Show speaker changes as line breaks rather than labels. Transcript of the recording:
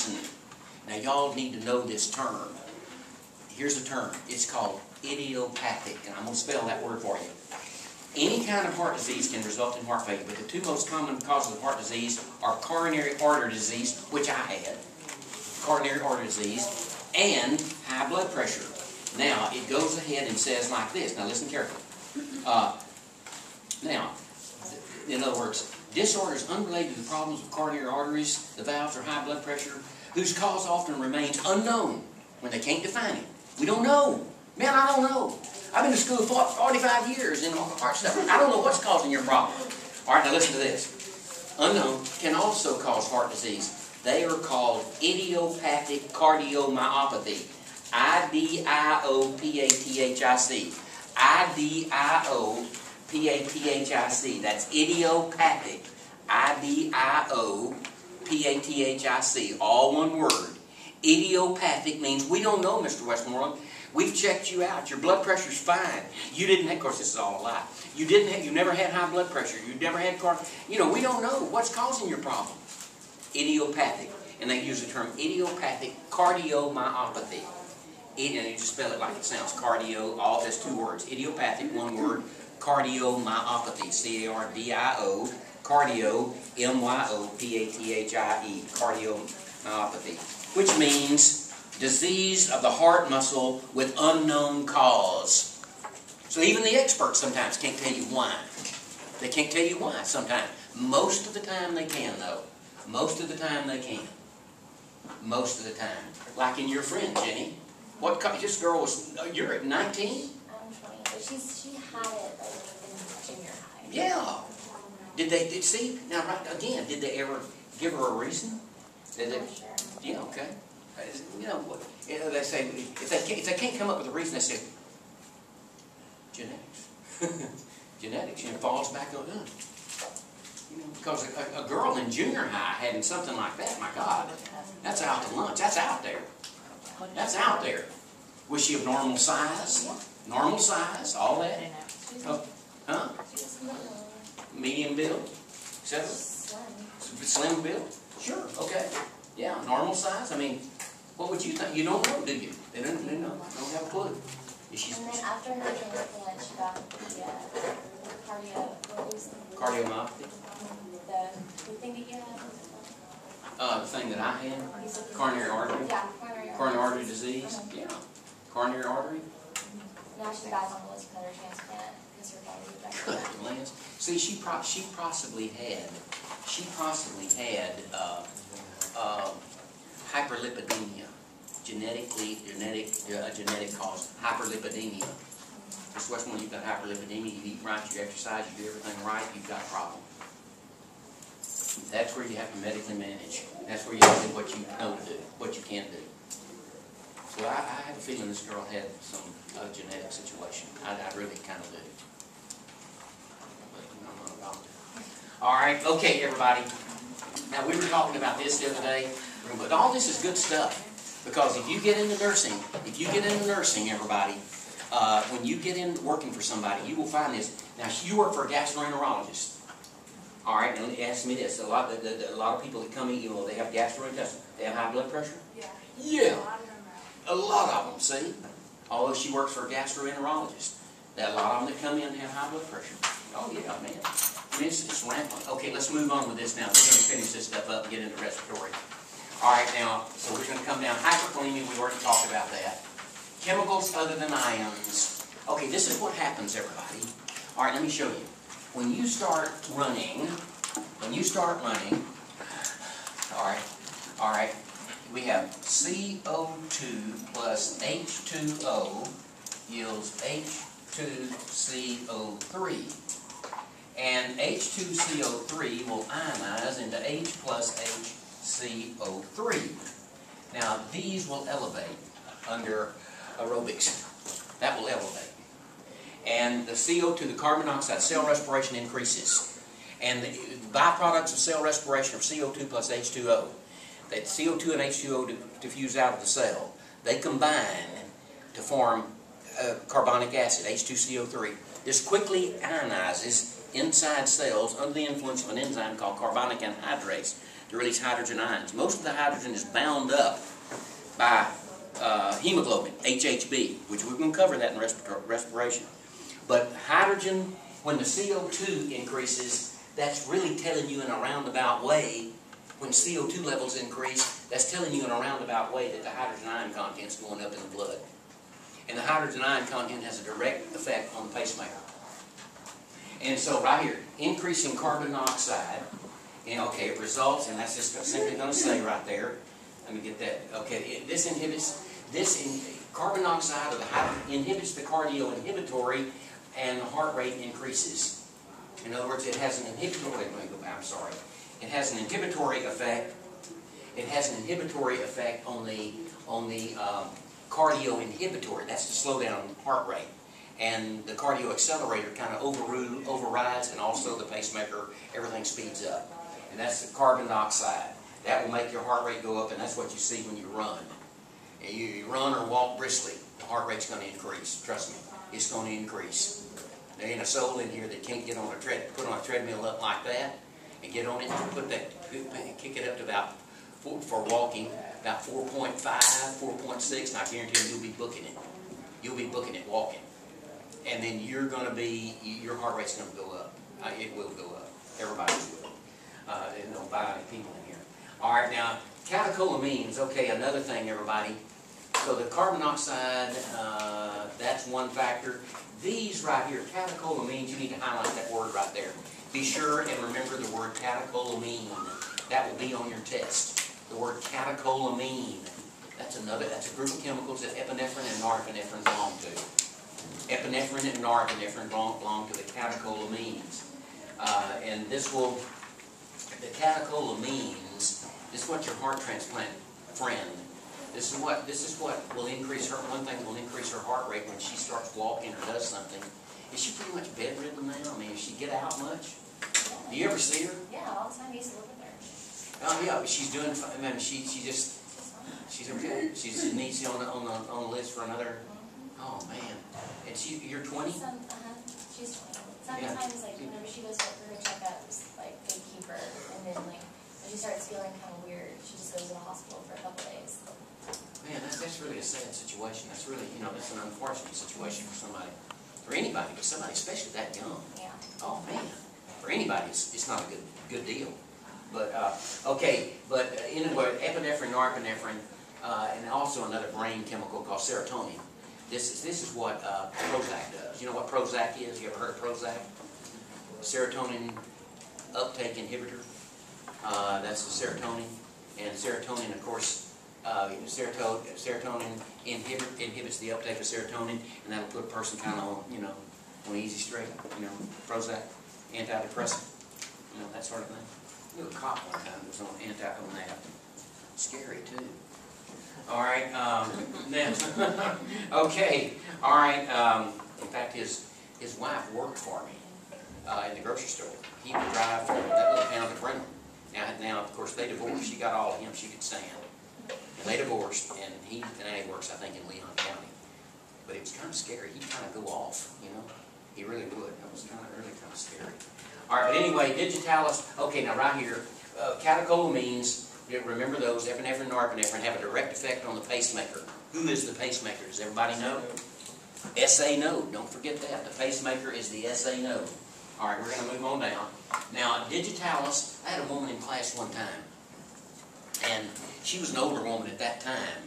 reason. Now y'all need to know this term. Here's the term. It's called idiopathic, and I'm going to spell that word for you. Any kind of heart disease can result in heart failure, but the two most common causes of heart disease are coronary artery disease, which I had, coronary artery disease, and high blood pressure. Now, it goes ahead and says like this. Now, listen carefully. Now, in other words, disorders unrelated to the problems of coronary arteries, the valves, or high blood pressure, whose cause often remains unknown when they can't define it. We don't know. Man, I don't know. I've been to school for 45 years in heart stuff. I don't know what's causing your problem. All right, now listen to this. Unknown can also cause heart disease. They are called idiopathic cardiomyopathy. I-D-I-O-P-A-T-H-I-C. I-D-I-O-P-A-T-H-I-C. That's idiopathic. I-D-I-O-P-A-T-H-I-C. All one word. Idiopathic means we don't know, Mr. Westmoreland. We've checked you out. Your blood pressure's fine. You didn't have, of course, this is all a lie. You never had high blood pressure. You never had we don't know what's causing your problem. Idiopathic. And they use the term idiopathic cardiomyopathy. And you just spell it like it sounds. Cardio, all that's two words. Idiopathic, one word. Cardiomyopathy. C-A-R-D-I-O. Cardio, M-Y-O-P-A-T-H-I-E. Cardiomyopathy. Which means disease of the heart muscle with unknown cause. So even the experts sometimes can't tell you why. They can't tell you why sometimes. Most of the time they can, though. Most of the time they can. Most of the time. Like in your friend, Jenny. This girl was, you're at 19?
I'm 20, but she had it like in junior high.
Yeah. Did now right again, did they ever give her a reason? Did they?
Sure.
Yeah, okay. They say, if they can't come up with a reason, they say, genetics. Genetics, falls back on them. Because a girl in junior high having something like that, my God, that's out to lunch. That's out there. That's out there. Was she of normal size? Normal size, all that? Huh? Medium build? Etc.? Slim build? Sure, okay. Yeah, normal size. I mean, what would you think? You don't know, do you? They don't know. Don't have a clue.
And then after her transplant, she got the
cardiomyopathy.
The thing that you had.
The thing that I had? Coronary artery?
Yeah,
coronary artery disease? Yeah. Coronary artery?
Now she's back on the list for her transplant because her body was back.
Good lands. See, she possibly had hyperlipidemia. Genetic cause. Hyperlipidemia. Mr. Westmoreland, you've got hyperlipidemia. You eat right, you exercise, you do everything right, you've got a problem. That's where you have to medically manage. That's where you have to do what you know to do, what you can't do. So I have a feeling this girl had some genetic situation. I really kind of do. But I'm not a doctor. All right, okay, everybody. Now, we were talking about this the other day, but all this is good stuff. Because if you get into nursing, everybody, when you get into working for somebody, you will find this. Now, you work for a gastroenterologist. All right, and ask me this. A lot of people that come in, they have gastrointestinal. They have high blood pressure?
Yeah.
Yeah. A lot of them, see? Although she works for a gastroenterologist. A lot of them that come in have high blood pressure. Oh, yeah, man. I mean, it's rampant. Okay, let's move on with this now. We're going to finish this stuff up and get into respiratory. All right, now, so we're going to come down. Hyperkalemia, we already talked about that. Chemicals other than ions. Okay, this is what happens, everybody. All right, let me show you. When you start running, all right, we have CO2 plus H2O yields H2CO3. And H2CO3 will ionize into H plus HCO3. Now, these will elevate under aerobics. That will elevate. And the CO2, the carbon dioxide, cell respiration increases. And the byproducts of cell respiration are CO2 plus H2O. That CO2 and H2O diffuse out of the cell. They combine to form carbonic acid, H2CO3. This quickly ionizes inside cells under the influence of an enzyme called carbonic anhydrase. to release hydrogen ions. Most of the hydrogen is bound up by hemoglobin, HHB, which we're going to cover that in respiration. But hydrogen, when the CO2 increases, that's really telling you in a roundabout way, when CO2 levels increase, that's telling you in a roundabout way that the hydrogen ion content is going up in the blood. And the hydrogen ion content has a direct effect on the pacemaker. And so right here, increasing carbon dioxide, and okay, it results, and that's just simply going to say right there, let me get that, okay, carbon dioxide or the hydrogen inhibits the cardio-inhibitory, and the heart rate increases. In other words, it has an inhibitory, let me go back, I'm sorry. It has an inhibitory effect. It has an inhibitory effect on the cardio-inhibitory. That's to slow down heart rate. And the cardio-accelerator kind of overrides, and also the pacemaker, everything speeds up. And that's the carbon dioxide. That will make your heart rate go up, and that's what you see when you run. And you run or walk briskly, the heart rate's going to increase. Trust me, it's going to increase. There ain't a soul in here that can't get on put on a treadmill up like that, and get on it and kick it up to about, for walking, about 4.5, 4.6, and I guarantee you, you'll be booking it. You'll be booking it walking. And then you're going to be, your heart rate's going to go up. It will go up. Everybody's will. There's no bionic people in here. All right, now, catecholamines. Okay, another thing, everybody. So the carbon dioxide, that's one factor. These right here, catecholamines, you need to highlight that word right there. Be sure and remember the word catecholamine. That will be on your test. The word catecholamine. That's a group of chemicals that epinephrine and norepinephrine belong to. Epinephrine and norepinephrine belong to the catecholamines. And this will, the catecholamines, this is what your heart transplant friend, this is what will increase her, one thing will increase her heart rate when she starts walking or does something. Is she pretty much bedridden now? I mean, does she get out much? Do you ever see her?
Yeah, all the time I used to live with her.
Oh yeah, but she's doing fine. I mean, she's okay. She's needs on the list for another. Oh man, and you're 20.
She's 20. Sometimes, like whenever she goes for her checkups, like they keep her, and then like when she starts feeling kind of weird, she just goes to the hospital for a couple days.
Man, that's really a sad situation. That's really, that's an unfortunate situation for somebody, for anybody, but somebody especially that young.
Yeah.
Oh man, for anybody, it's not a good deal. But okay, but anyway, epinephrine, norepinephrine, and also another brain chemical called serotonin. This is what Prozac does. You know what Prozac is? You ever heard of Prozac? Serotonin uptake inhibitor. That's the serotonin, and serotonin, of course. Serotonin inhibits the uptake of serotonin, and that'll put a person kind of on easy straight. Prozac, antidepressant, that sort of thing. I knew a cop one time that was on that. Scary too. All right. Then, okay. All right. In fact, his wife worked for me in the grocery store. He would drive from that little town to Brenham. Now, of course, they divorced. She got all of him she could stand. And they divorced, and now he works, I think, in Leon County. But it was kind of scary. He'd kind of go off, He really would. That was really kind of scary. All right, but anyway, digitalis. Okay, now right here, catecholamines. Remember those, epinephrine, norepinephrine, have a direct effect on the pacemaker. Who is the pacemaker? Does everybody know? SA node. Don't forget that. The pacemaker is the SA node. All right, we're going to move on down. Now, digitalis. I had a woman in class one time, and she was an older woman at that time,